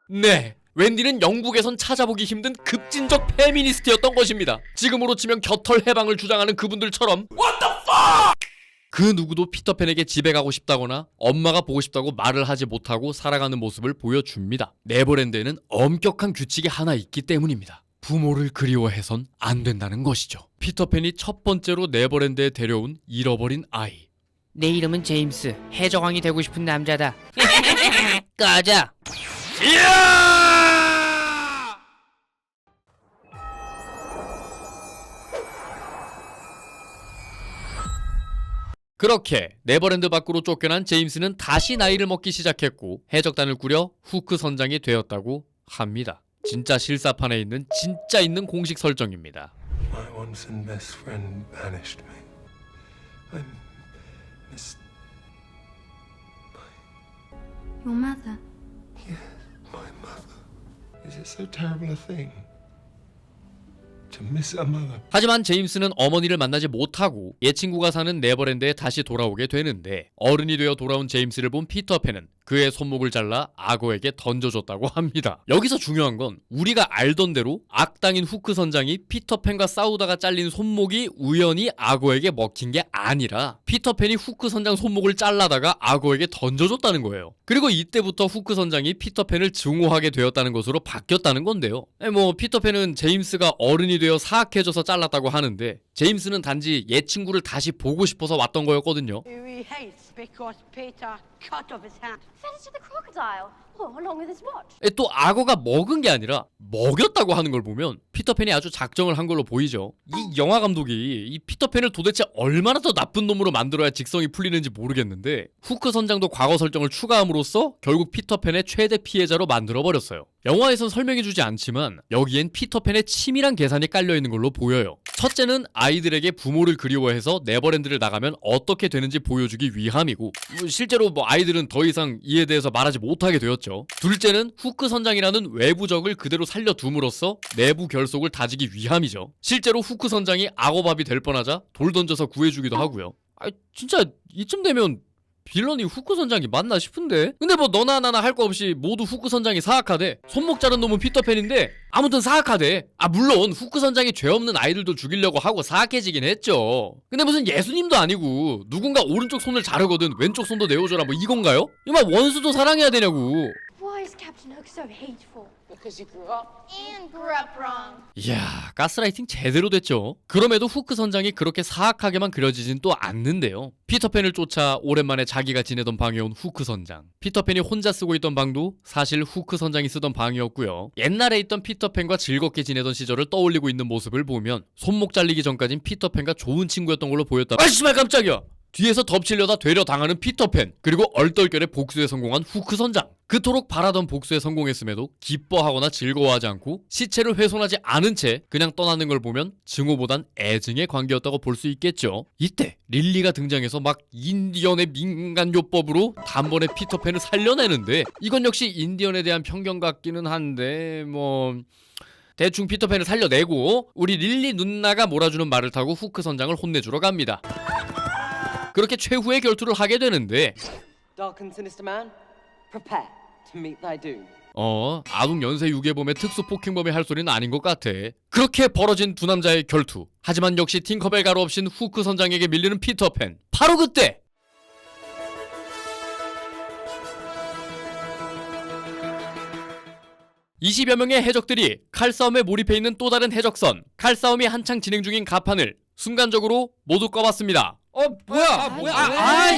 네, 웬디는 영국에선 찾아보기 힘든 급진적 페미니스트였던 것입니다. 지금으로 치면 겨털 해방을 주장하는 그분들처럼 그 누구도 피터팬에게 집에 가고 싶다거나 엄마가 보고 싶다고 말을 하지 못하고 살아가는 모습을 보여줍니다. 네버랜드에는 엄격한 규칙이 하나 있기 때문입니다. 부모를 그리워해선 안 된다는 것이죠. 피터팬이 첫 번째로 네버랜드에 데려온 잃어버린 아이. 내 이름은 제임스. 해적왕이 되고 싶은 남자다. 꺼져. 그렇게 네버랜드 밖으로 쫓겨난 제임스는 다시 나이를 먹기 시작했고 해적단을 꾸려 후크 선장이 되었다고 합니다. 진짜 실사판에 있는 진짜 있는 공식 설정입니다. My once and best friend banished me. I miss Your mother. my mother. Is it so terrible a thing? To miss a mother. 하지만 제임스는 어머니를 만나지 못하고 옛 친구가 사는 네버랜드에 다시 돌아오게 되는데 어른이 되어 돌아온 제임스를 본 피터팬은 그의 손목을 잘라 악어에게 던져줬다고 합니다. 여기서 중요한 건 우리가 알던 대로 악당인 후크 선장이 피터팬과 싸우다가 잘린 손목이 우연히 악어에게 먹힌 게 아니라 피터팬이 후크 선장 손목을 잘라다가 악어에게 던져줬다는 거예요. 그리고 이때부터 후크 선장이 피터팬을 증오하게 되었다는 것으로 바뀌었다는 건데요. 피터팬은 제임스가 어른이 되어 사악해져서 잘랐다고 하는데 제임스는 단지 옛 친구를 다시 보고 싶어서 왔던 거였거든요. Who he hates because Peter cut off his hand. Fed it to the crocodile. Oh, along with his watch. 또 악어가 먹은 게 아니라 먹였다고 하는 걸 보면 피터팬이 아주 작정을 한 걸로 보이죠. 이 영화 감독이 이 피터팬을 도대체 얼마나 더 나쁜 놈으로 만들어야 직성이 풀리는지 모르겠는데 후크 선장도 과거 설정을 추가함으로써 결국 피터팬의 최대 피해자로 만들어버렸어요. 영화에선 설명해주지 않지만 여기엔 피터팬의 치밀한 계산이 깔려있는 걸로 보여요. 첫째는 아이들에게 부모를 그리워해서 네버랜드를 나가면 어떻게 되는지 보여주기 위함이고 실제로 아이들은 더 이상 이에 대해서 말하지 못하게 되었죠. 둘째는 후크 선장이라는 외부 적을 그대로 살려둠으로써 내부 결속을 다지기 위함이죠. 실제로 후크 선장이 악어밥이 될 뻔하자 돌 던져서 구해주기도 하고요. 진짜 이쯤 되면 빌런이 후크 선장이 맞나 싶은데? 근데 너나 나나 할 거 없이 모두 후크 선장이 사악하대. 손목 자른 놈은 피터팬인데 아무튼 사악하대. 물론 후크 선장이 죄 없는 아이들도 죽이려고 하고 사악해지긴 했죠. 근데 무슨 예수님도 아니고 누군가 오른쪽 손을 자르거든 왼쪽 손도 내어줘라 이건가요? 원수도 사랑해야 되냐고. Why is Captain Hook so hateful? Because you grew up. Ian grew up wrong. 이야, 가스라이팅 제대로 됐죠. 그럼에도 후크 선장이 그렇게 사악하게만 그려지진 또 않는데요. 피터팬을 쫓아 오랜만에 자기가 지내던 방에 온 후크 선장. 피터팬이 혼자 쓰고 있던 방도 사실 후크 선장이 쓰던 방이었고요. 옛날에 있던 피터팬과 즐겁게 지내던 시절을 떠올리고 있는 모습을 보면 손목 잘리기 전까진 피터팬과 좋은 친구였던 걸로 보였다. 씨발 깜짝이야! 뒤에서 덮치려다 되려 당하는 피터팬, 그리고 얼떨결에 복수에 성공한 후크 선장. 그토록 바라던 복수에 성공했음에도 기뻐하거나 즐거워하지 않고 시체를 훼손하지 않은 채 그냥 떠나는 걸 보면 증오보단 애증의 관계였다고 볼 수 있겠죠. 이때 릴리가 등장해서 인디언의 민간요법으로 단번에 피터팬을 살려내는데 이건 역시 인디언에 대한 편견 같기는 한데 대충 피터팬을 살려내고 우리 릴리 누나가 몰아주는 말을 타고 후크 선장을 혼내주러 갑니다. 그렇게 최후의 결투를 하게 되는데 Dark and sinister man, prepare to meet thy doom. 아동 연쇄 유괴범의 특수 폭행범이 할 소리는 아닌 것 같아. 그렇게 벌어진 두 남자의 결투. 하지만 역시 팅커벨 가루 없인 후크 선장에게 밀리는 피터팬. 바로 그때! (20여) 명의 해적들이 칼싸움에 몰입해 있는 또 다른 해적선. 칼싸움이 한창 진행 중인 가판을 순간적으로 모두 꺼봤습니다.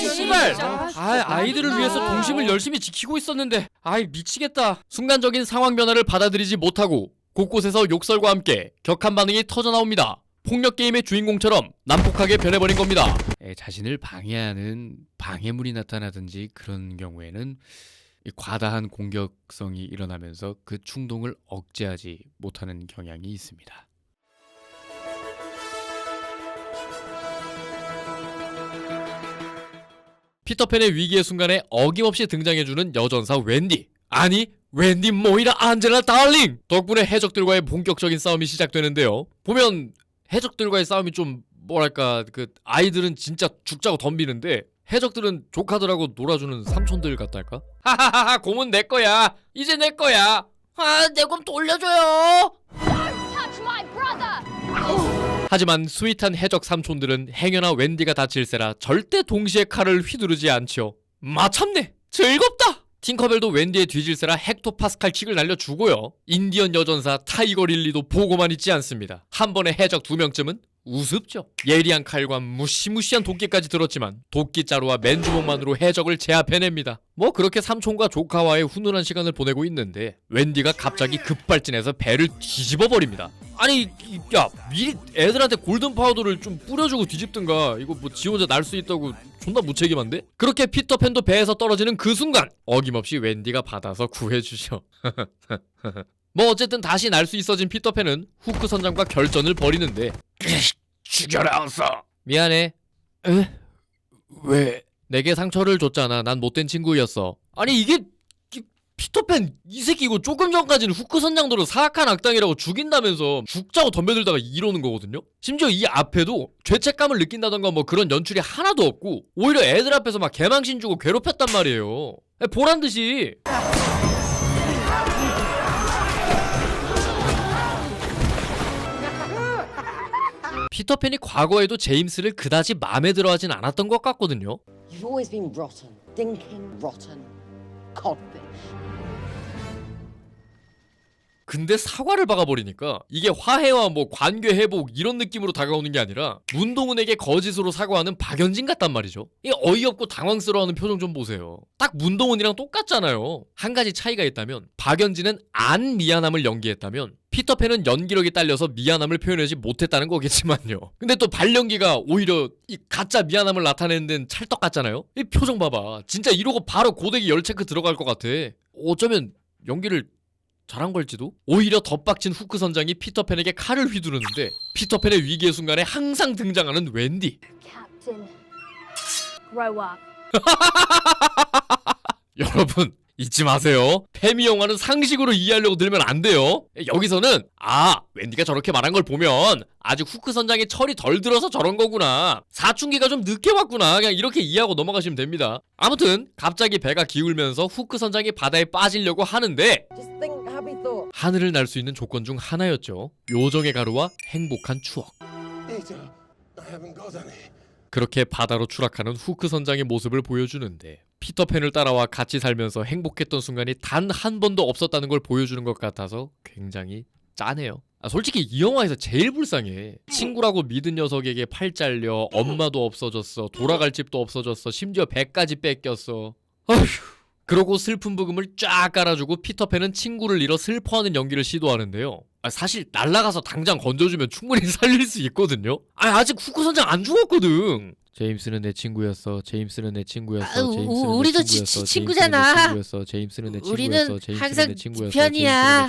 씨발! 아이들을 위해서 동심을 열심히 지키고 있었는데 미치겠다. 순간적인 상황 변화를 받아들이지 못하고 곳곳에서 욕설과 함께 격한 반응이 터져나옵니다. 폭력 게임의 주인공처럼 난폭하게 변해버린 겁니다. 자신을 방해하는 방해물이 나타나든지 그런 경우에는 과다한 공격성이 일어나면서 그 충동을 억제하지 못하는 경향이 있습니다. 피터팬의 위기의 순간에 어김없이 등장해주는 여전사 웬디. 웬디 모이라 안젤라 달링! 덕분에 해적들과의 본격적인 싸움이 시작되는데요. 보면 해적들과의 싸움이 좀 아이들은 진짜 죽자고 덤비는데 해적들은 조카들하고 놀아주는 삼촌들 같달까? 하하하하, 곰은 내 거야. 이제 내 거야. 아, 내 곰 돌려줘요. Touch my brother! 하지만 스윗한 해적 삼촌들은 행여나 웬디가 다칠세라 절대 동시에 칼을 휘두르지 않죠. 마참네, 즐겁다. 팅커벨도 웬디의 뒤질세라 헥토파스칼 킥을 날려주고요. 인디언 여전사 타이거 릴리도 보고만 있지 않습니다. 한 번에 해적 2명쯤은 우습죠. 예리한 칼과 무시무시한 도끼까지 들었지만 도끼자루와 맨주먹만으로 해적을 제압해냅니다. 뭐 그렇게 삼촌과 조카와의 훈훈한 시간을 보내고 있는데 웬디가 갑자기 급발진해서 배를 뒤집어버립니다. 아니 야, 미리 애들한테 골든 파우더를 좀 뿌려주고 뒤집든가. 이거 뭐 지 혼자 날 수 있다고 존나 무책임한데? 그렇게 피터팬도 배에서 떨어지는 그 순간 어김없이 웬디가 받아서 구해주죠. 뭐 어쨌든 다시 날 수 있어진 피터팬은 후크 선장과 결전을 벌이는데 죽여라 어서. 미안해. 에? 왜? 내게 상처를 줬잖아. 난 못된 친구였어. 아니 이게 피터팬 이 새끼 이거 조금 전까지는 후크 선장도를 사악한 악당이라고 죽인다면서 죽자고 덤벼들다가 이러는 거거든요. 심지어 이 앞에도 죄책감을 느낀다던가 뭐 그런 연출이 하나도 없고 오히려 애들 앞에서 막 개망신 주고 괴롭혔단 말이에요. 보란듯이. 피터팬이 과거에도 제임스를 그다지 마음에 들어하진 않았던 것 같거든요. You've always been rotten, stinking rotten codfish. 근데 사과를 박아버리니까 이게 화해와 뭐 관계 회복 이런 느낌으로 다가오는 게 아니라 문동은에게 거짓으로 사과하는 박연진 같단 말이죠. 이 어이없고 당황스러워하는 표정 좀 보세요. 딱 문동은이랑 똑같잖아요. 한 가지 차이가 있다면 박연진은 안 미안함을 연기했다면 피터팬은 연기력이 딸려서 미안함을 표현하지 못했다는 거겠지만요. 근데 또 발연기가 오히려 이 가짜 미안함을 나타내는 데는 찰떡 같잖아요. 이 표정 봐봐. 진짜 이러고 바로 고데기 열 체크 들어갈 것 같아. 어쩌면 연기를 잘한 걸지도? 오히려 덧박친 후크 선장이 피터팬에게 칼을 휘두르는데 피터팬의 위기의 순간에 항상 등장하는 웬디. Captain, grow up. 여러분 잊지 마세요. 페미 영화는 상식으로 이해하려고 들면 안 돼요. 여기서는 웬디가 저렇게 말한 걸 보면 아직 후크 선장의 철이 덜 들어서 저런 거구나. 사춘기가 좀 늦게 왔구나. 그냥 이렇게 이해하고 넘어가시면 됩니다. 아무튼 갑자기 배가 기울면서 후크 선장이 바다에 빠지려고 하는데 Just think happy thoughts. 하늘을 날 수 있는 조건 중 하나였죠. 요정의 가루와 행복한 추억. Peter, I haven't got any. 그렇게 바다로 추락하는 후크 선장의 모습을 보여주는데 피터팬을 따라와 같이 살면서 행복했던 순간이 단 한 번도 없었다는 걸 보여주는 것 같아서 굉장히 짠해요. 솔직히 이 영화에서 제일 불쌍해. 친구라고 믿은 녀석에게 팔 잘려, 엄마도 없어졌어, 돌아갈 집도 없어졌어, 심지어 배까지 뺏겼어. 아휴. 그러고 슬픈 부금을 쫙 깔아주고 피터팬은 친구를 잃어 슬퍼하는 연기를 시도하는데요. 사실 날아가서 당장 건져주면 충분히 살릴 수 있거든요. 아직 후크 선장 안 죽었거든. 제임스는 내 친구였어. 제임스는 내 친구였어. 제임스는 우리도 내 친구였어. 친구잖아. 제임스는 내 친구였어. 우리는 제임스는 항상 내 친구였어. 네 편이야.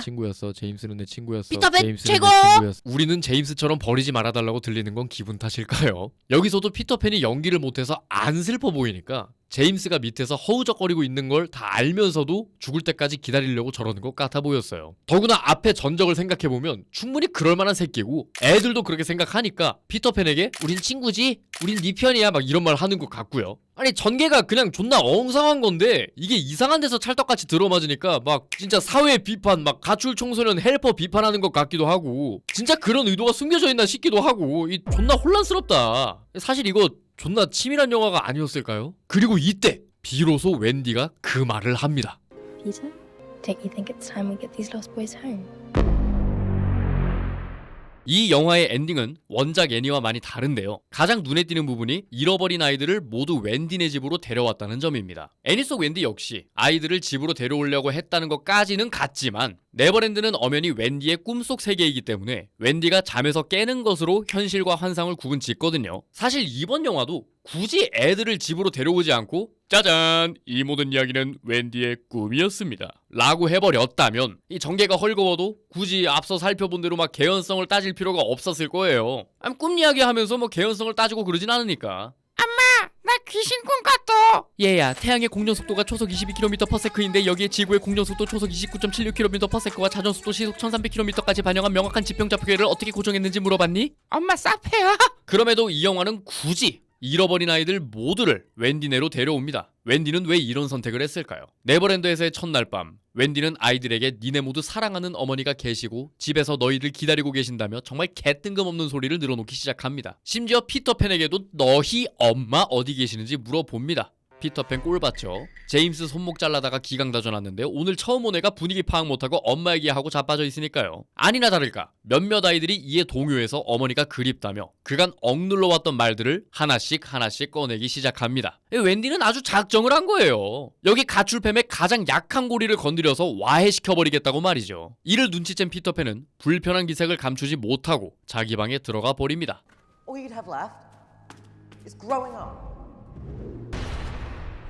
제임스는 내 친구였어. 피터팬 제임스는 최고! 내 친구였어. 우리는 제임스처럼 버리지 말아달라고 들리는 건 기분 탓일까요? 여기서도 피터팬이 연기를 못해서 안 슬퍼 보이니까 제임스가 밑에서 허우적거리고 있는 걸 다 알면서도 죽을 때까지 기다리려고 저러는 것 같아 보였어요. 더구나 앞에 전적을 생각해보면 충분히 그럴만한 새끼고 애들도 그렇게 생각하니까 피터팬에게 우린 친구지? 우린 네 편이야 막 이런 말 하는 것 같고요. 아니 전개가 그냥 존나 엉성한 건데 이게 이상한 데서 찰떡같이 들어맞으니까 막 진짜 사회 비판 막 가출 청소년 헬퍼 비판하는 것 같기도 하고 진짜 그런 의도가 숨겨져 있나 싶기도 하고 이 존나 혼란스럽다. 사실 이거 존나 치밀한 영화가 아니었을까요? 그리고 이때 비로소 웬디가 그 말을 합니다. Peter, don't you think it's time we get these lost boys home? 이 영화의 엔딩은 원작 애니와 많이 다른데요. 가장 눈에 띄는 부분이 잃어버린 아이들을 모두 웬디네 집으로 데려왔다는 점입니다. 애니 속 웬디 역시 아이들을 집으로 데려오려고 했다는 것까지는 같지만 네버랜드는 엄연히 웬디의 꿈속 세계이기 때문에 웬디가 잠에서 깨는 것으로 현실과 환상을 구분짓거든요. 사실 이번 영화도 굳이 애들을 집으로 데려오지 않고 짜잔! 이 모든 이야기는 웬디의 꿈이었습니다. 라고 해버렸다면 이 전개가 헐거워도 굳이 앞서 살펴본 대로 막 개연성을 따질 필요가 없었을 거예요. 꿈 이야기 하면서 뭐 개연성을 따지고 그러진 않으니까. 나 귀신 꿈 꿨어. 얘야, 태양의 공전 속도가 초속 22km/s인데 여기에 지구의 공전 속도 초속 29.76km/s와 자전 속도 시속 1300km까지 반영한 명확한 지평 좌표계를 어떻게 고정했는지 물어봤니? 엄마 사페야. 그럼에도 이 영화는 굳이 잃어버린 아이들 모두를 웬디네로 데려옵니다. 웬디는 왜 이런 선택을 했을까요? 네버랜드에서의 첫날 밤, 웬디는 아이들에게 니네 모두 사랑하는 어머니가 계시고 집에서 너희를 기다리고 계신다며 정말 개뜬금없는 소리를 늘어놓기 시작합니다. 심지어 피터팬에게도 너희 엄마 어디 계시는지 물어봅니다. 피터팬 꼴봤죠. 제임스 손목 잘라다가 기강 다져놨는데 오늘 처음 온 애가 분위기 파악 못하고 엄마 얘기하고 자빠져 있으니까요. 아니나 다를까 몇몇 아이들이 이에 동요해서 어머니가 그립다며 그간 억눌러왔던 말들을 하나씩 꺼내기 시작합니다. 웬디는 아주 작정을 한 거예요. 여기 가출팸의 가장 약한 고리를 건드려서 와해시켜버리겠다고 말이죠. 이를 눈치챈 피터팬은 불편한 기색을 감추지 못하고 자기 방에 들어가 버립니다. All you'd have left is growing up.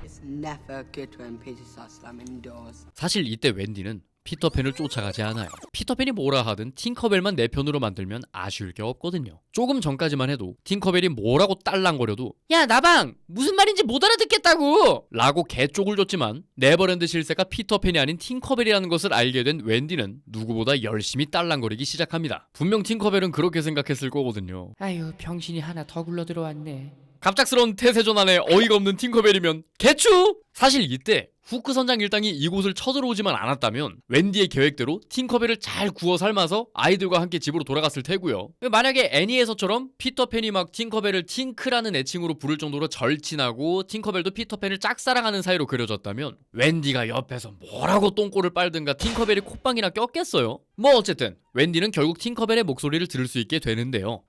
It's never good when Peter starts slamming doors. 사실 이때 웬디는 피터팬을 쫓아가지 않아요. 피터팬이 뭐라 하든 팅커벨만 내 편으로 만들면 아쉬울 게 없거든요. 조금 전까지만 해도 팅커벨이 뭐라고 딸랑거려도 야 나방 무슨 말인지 못 알아듣겠다고 라고 개쪽을 줬지만 네버랜드 실세가 피터팬이 아닌 팅커벨이라는 것을 알게 된 웬디는 누구보다 열심히 딸랑거리기 시작합니다. 분명 팅커벨은 그렇게 생각했을 거거든요. 아유 병신이 하나 더 굴러 들어왔네. 갑작스러운 태세전 안에 어이가 없는 팅커벨이면 개추! 사실 이때 후크 선장 일당이 이곳을 쳐들어오지만 않았다면 웬디의 계획대로 팅커벨을 잘 구워 삶아서 아이들과 함께 집으로 돌아갔을 테고요. 만약에 애니에서처럼 피터팬이 막 팅커벨을 팅크라는 애칭으로 부를 정도로 절친하고 팅커벨도 피터팬을 짝사랑하는 사이로 그려졌다면 웬디가 옆에서 뭐라고 똥꼬를 빨든가 팅커벨이 콧방이나 꼈겠어요? 뭐 어쨌든 웬디는 결국 팅커벨의 목소리를 들을 수 있게 되는데요.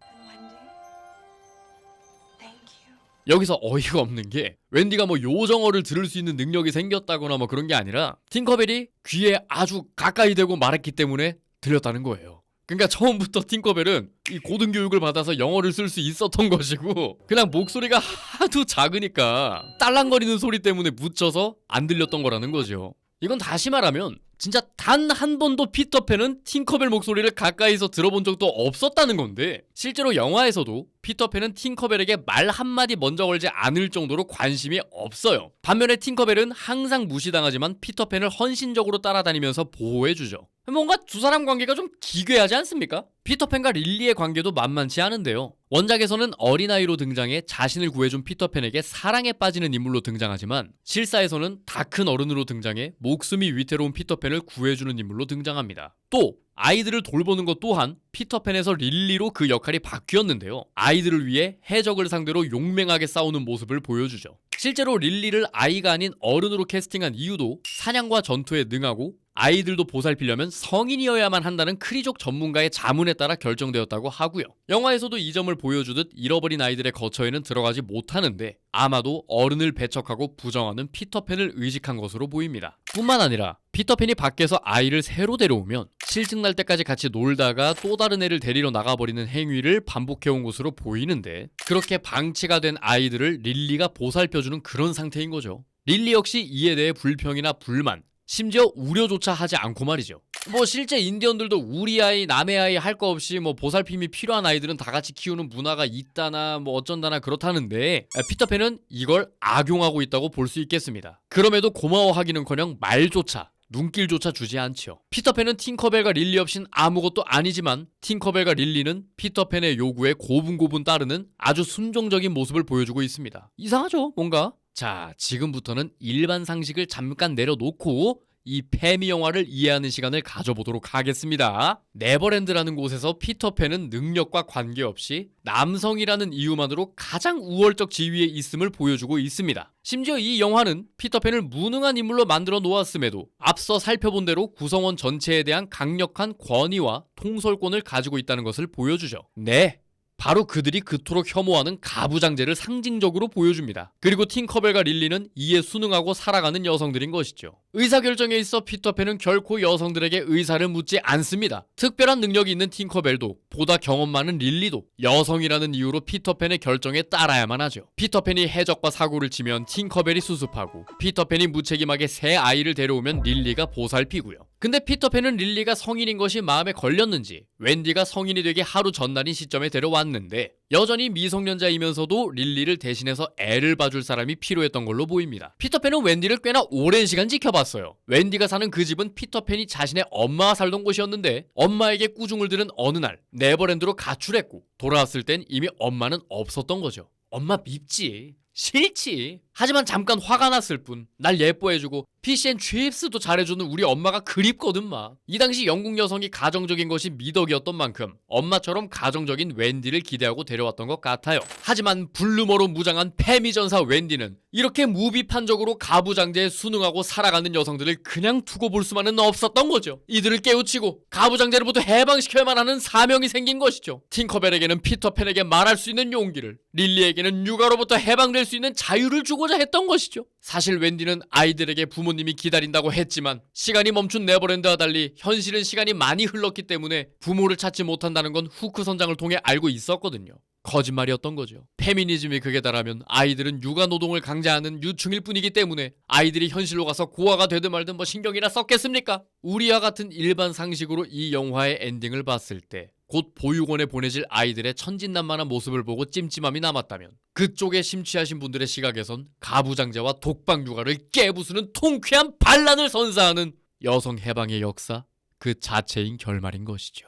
여기서 어이가 없는 게 웬디가 뭐 요정어를 들을 수 있는 능력이 생겼다거나 뭐 그런 게 아니라 팅커벨이 귀에 아주 가까이 대고 말했기 때문에 들렸다는 거예요. 그러니까 처음부터 팅커벨은 이 고등교육을 받아서 영어를 쓸 수 있었던 것이고 그냥 목소리가 하도 작으니까 딸랑거리는 소리 때문에 묻혀서 안 들렸던 거라는 거죠. 이건 다시 말하면 진짜 단 한 번도 피터팬은 팅커벨 목소리를 가까이서 들어본 적도 없었다는 건데 실제로 영화에서도 피터팬은 팅커벨에게 말 한마디 먼저 걸지 않을 정도로 관심이 없어요. 반면에 팅커벨은 항상 무시당하지만 피터팬을 헌신적으로 따라다니면서 보호해주죠. 뭔가 두 사람 관계가 좀 기괴하지 않습니까? 피터팬과 릴리의 관계도 만만치 않은데요. 원작에서는 어린아이로 등장해 자신을 구해준 피터팬에게 사랑에 빠지는 인물로 등장하지만 실사에서는 다 큰 어른으로 등장해 목숨이 위태로운 피터팬을 구해주는 인물로 등장합니다. 또 아이들을 돌보는 것 또한 피터팬에서 릴리로 그 역할이 바뀌었는데요. 아이들을 위해 해적을 상대로 용맹하게 싸우는 모습을 보여주죠. 실제로 릴리를 아이가 아닌 어른으로 캐스팅한 이유도 사냥과 전투에 능하고 아이들도 보살피려면 성인이어야만 한다는 크리족 전문가의 자문에 따라 결정되었다고 하고요. 영화에서도 이 점을 보여주듯 잃어버린 아이들의 거처에는 들어가지 못하는데 아마도 어른을 배척하고 부정하는 피터팬을 의식한 것으로 보입니다. 뿐만 아니라 피터팬이 밖에서 아이를 새로 데려오면 실증날 때까지 같이 놀다가 또 다른 애를 데리러 나가버리는 행위를 반복해온 것으로 보이는데 그렇게 방치가 된 아이들을 릴리가 보살펴주는 그런 상태인 거죠. 릴리 역시 이에 대해 불평이나 불만 심지어 우려조차 하지 않고 말이죠. 뭐 실제 인디언들도 우리 아이 남의 아이 할 거 없이 뭐 보살핌이 필요한 아이들은 다 같이 키우는 문화가 있다나 뭐 어쩐다나 그렇다는데 피터팬은 이걸 악용하고 있다고 볼 수 있겠습니다. 그럼에도 고마워하기는커녕 말조차 눈길조차 주지 않죠. 피터팬은 팅커벨과 릴리 없인 아무것도 아니지만 팅커벨과 릴리는 피터팬의 요구에 고분고분 따르는 아주 순종적인 모습을 보여주고 있습니다. 이상하죠 뭔가? 자, 지금부터는 일반 상식을 잠깐 내려놓고 이 패미 영화를 이해하는 시간을 가져보도록 하겠습니다. 네버랜드라는 곳에서 피터팬은 능력과 관계없이 남성이라는 이유만으로 가장 우월적 지위에 있음을 보여주고 있습니다. 심지어 이 영화는 피터팬을 무능한 인물로 만들어 놓았음에도 앞서 살펴본 대로 구성원 전체에 대한 강력한 권위와 통솔권을 가지고 있다는 것을 보여주죠. 네, 바로 그들이 그토록 혐오하는 가부장제를 상징적으로 보여줍니다. 그리고 팅커벨과 릴리는 이에 순응하고 살아가는 여성들인 것이죠. 의사결정에 있어 피터팬은 결코 여성들에게 의사를 묻지 않습니다. 특별한 능력이 있는 팅커벨도 보다 경험 많은 릴리도 여성이라는 이유로 피터팬의 결정에 따라야만 하죠. 피터팬이 해적과 사고를 치면 팅커벨이 수습하고 피터팬이 무책임하게 새 아이를 데려오면 릴리가 보살피고요. 근데 피터팬은 릴리가 성인인 것이 마음에 걸렸는지 웬디가 성인이 되기 하루 전날인 시점에 데려왔는데 여전히 미성년자이면서도 릴리를 대신해서 애를 봐줄 사람이 필요했던 걸로 보입니다. 피터팬은 웬디를 꽤나 오랜 시간 지켜봤어요. 웬디가 사는 그 집은 피터팬이 자신의 엄마와 살던 곳이었는데 엄마에게 꾸중을 들은 어느 날 네버랜드로 가출했고 돌아왔을 땐 이미 엄마는 없었던 거죠. 엄마 밉지. 싫지. 하지만 잠깐 화가 났을 뿐. 날 예뻐해주고 피시앤칩스도 잘해주는 우리 엄마가 그립거든 마. 이 당시 영국 여성이 가정적인 것이 미덕이었던 만큼 엄마처럼 가정적인 웬디를 기대하고 데려왔던 것 같아요. 하지만 블루머로 무장한 패미전사 웬디는 이렇게 무비판적으로 가부장제에 순응하고 살아가는 여성들을 그냥 두고 볼 수만은 없었던 거죠. 이들을 깨우치고 가부장제로부터 해방시켜야만 하는 사명이 생긴 것이죠. 팅커벨에게는 피터팬에게 말할 수 있는 용기를, 릴리에게는 육아로부터 해방될 수 있는 자유를 주고자 했던 것이죠. 사실 웬디는 아이들에게 부모님이 기다린다고 했지만 시간이 멈춘 네버랜드와 달리 현실은 시간이 많이 흘렀기 때문에 부모를 찾지 못한다는 건 후크 선장을 통해 알고 있었거든요. 거짓말이었던 거죠. 페미니즘이 극에 달하면 아이들은 육아 노동을 강제하는 유충일 뿐이기 때문에 아이들이 현실로 가서 고아가 되든 말든 뭐 신경이나 썼겠습니까? 우리와 같은 일반 상식으로 이 영화의 엔딩을 봤을 때 곧 보육원에 보내질 아이들의 천진난만한 모습을 보고 찜찜함이 남았다면 그쪽에 심취하신 분들의 시각에선 가부장제와 독방 육아를 깨부수는 통쾌한 반란을 선사하는 여성 해방의 역사 그 자체인 결말인 것이죠.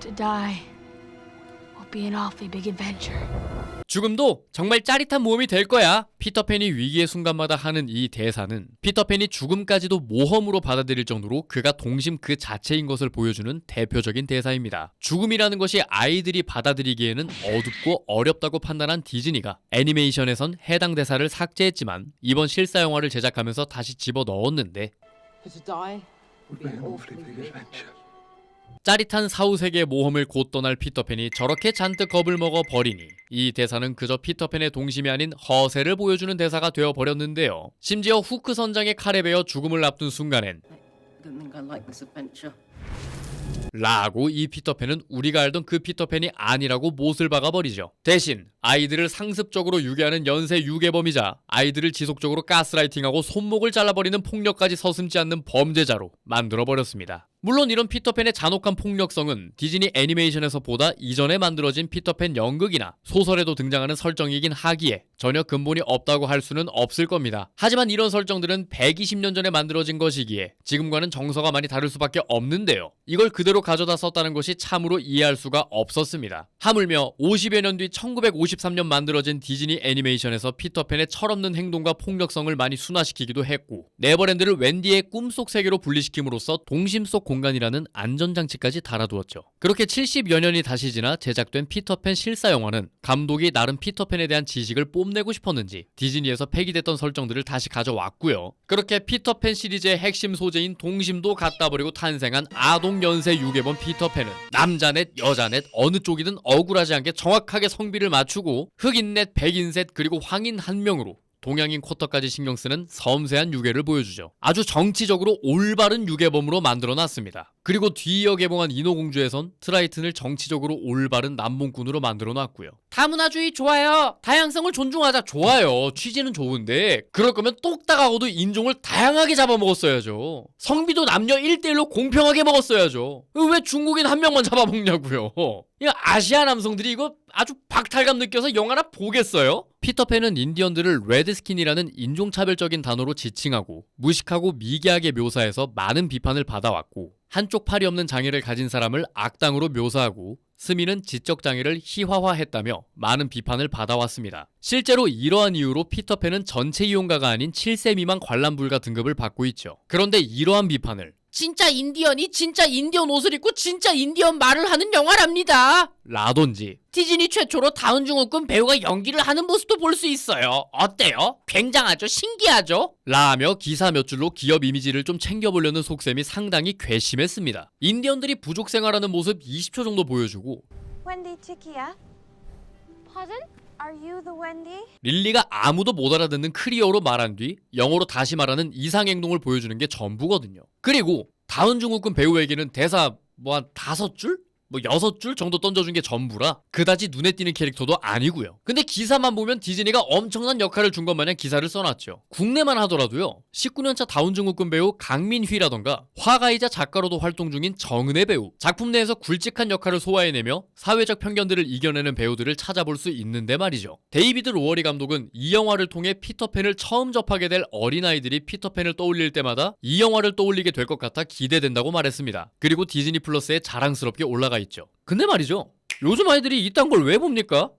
To die will be an awfully big adventure. 죽음도 정말 짜릿한 모험이 될 거야. 피터팬이 위기의 순간마다 하는 이 대사는 피터팬이 죽음까지도 모험으로 받아들일 정도로 그가 동심 그 자체인 것을 보여주는 대표적인 대사입니다. 죽음이라는 것이 아이들이 받아들이기에는 어둡고 어렵다고 판단한 디즈니가 애니메이션에선 해당 대사를 삭제했지만 이번 실사 영화를 제작하면서 다시 집어넣었는데 For to die Would be an awfully big adventure. 짜릿한 사후세계의 모험을 곧 떠날 피터팬이 저렇게 잔뜩 겁을 먹어 버리니 이 대사는 그저 피터팬의 동심이 아닌 허세를 보여주는 대사가 되어버렸는데요. 심지어 후크 선장의 칼에 베어 죽음을 앞둔 순간엔 I don't think I like this adventure. 라고 이 피터팬은 우리가 알던 그 피터팬이 아니라고 못을 박아버리죠. 대신 아이들을 상습적으로 유괴하는 연쇄 유괴범이자 아이들을 지속적으로 가스라이팅하고 손목을 잘라버리는 폭력까지 서슴지 않는 범죄자로 만들어버렸습니다. 물론 이런 피터팬의 잔혹한 폭력성은 디즈니 애니메이션에서 보다 이전에 만들어진 피터팬 연극이나 소설에도 등장하는 설정이긴 하기에 전혀 근본이 없다고 할 수는 없을 겁니다. 하지만 이런 설정들은 120년 전에 만들어진 것이기에 지금과는 정서가 많이 다를 수밖에 없는데요. 이걸 그대로 가져다 썼다는 것이 참으로 이해할 수가 없었습니다. 하물며 50여 년 뒤 1953년 만들어진 디즈니 애니메이션에서 피터팬의 철없는 행동과 폭력성을 많이 순화시키기도 했고 네버랜드를 웬디의 꿈속 세계로 분리시킴으로써 동심 속 공간이라는 안전장치까지 달아두었죠. 그렇게 70여 년이 다시 지나 제작된 피터팬 실사 영화는 감독이 나름 피터팬에 대한 지식을 뽐내고 싶었는지 디즈니에서 폐기됐던 설정들을 다시 가져왔고요. 그렇게 피터팬 시리즈의 핵심 소재인 동심도 갖다 버리고 탄생한 아동 연쇄 유괴범 피터팬은 남자넷 여자넷 어느 쪽이든 억울하지 않게 정확하게 성비를 맞추고 흑인넷 백인셋 그리고 황인 한 명으로 동양인 쿼터까지 신경쓰는 섬세한 유괴를 보여주죠. 아주 정치적으로 올바른 유괴범으로 만들어놨습니다. 그리고 뒤이어 개봉한 인어공주에선 트라이튼을 정치적으로 올바른 남봉꾼으로 만들어놨고요. 다문화주의 좋아요. 다양성을 존중하자. 좋아요. 취지는 좋은데 그럴 거면 똑딱하고도 인종을 다양하게 잡아먹었어야죠. 성비도 남녀 1대1로 공평하게 먹었어야죠. 왜 중국인 한 명만 잡아먹냐고요. 이거 아시아 남성들이 이거 아주 박탈감 느껴서 영화나 보겠어요? 피터팬은 인디언들을 레드스킨이라는 인종차별적인 단어로 지칭하고 무식하고 미개하게 묘사해서 많은 비판을 받아왔고 한쪽 팔이 없는 장애를 가진 사람을 악당으로 묘사하고 스미는 지적장애를 희화화했다며 많은 비판을 받아왔습니다. 실제로 이러한 이유로 피터팬은 전체 이용가가 아닌 7세 미만 관람 불가 등급을 받고 있죠. 그런데 이러한 비판을 진짜 인디언이 진짜 인디언 옷을 입고 진짜 인디언 말을 하는 영화랍니다. 라든지 디즈니 최초로 다운증후군 배우가 연기를 하는 모습도 볼 수 있어요. 어때요? 굉장하죠? 신기하죠? 라며 기사 몇 줄로 기업 이미지를 좀 챙겨보려는 속셈이 상당히 괘씸했습니다. 인디언들이 부족 생활하는 모습 20초 정도 보여주고 Wendy Chikia, Pardon? are you the Wendy? 릴리가 아무도 못 알아듣는 크리어로 말한 뒤 영어로 다시 말하는 이상행동을 보여주는 게 전부거든요. 그리고 다운증후군 배우에게는 대사 뭐 한 5줄? 뭐 6줄 정도 던져준 게 전부라 그다지 눈에 띄는 캐릭터도 아니고요. 근데 기사만 보면 디즈니가 엄청난 역할을 준 것 마냥 기사를 써놨죠. 국내만 하더라도요. 19년차 다운증후군 배우 강민휘라던가 화가이자 작가로도 활동 중인 정은혜 배우, 작품 내에서 굵직한 역할을 소화해내며 사회적 편견들을 이겨내는 배우들을 찾아볼 수 있는데 말이죠. 데이비드 로어리 감독은 이 영화를 통해 피터팬을 처음 접하게 될 어린아이들이 피터팬을 떠올릴 때마다 이 영화를 떠올리게 될 것 같아 기대된다고 말했습니다. 그리고 디즈니 플러스에 자랑스럽게 올라가 있죠. 근데 말이죠. 요즘 아이들이 이딴 걸 왜 봅니까?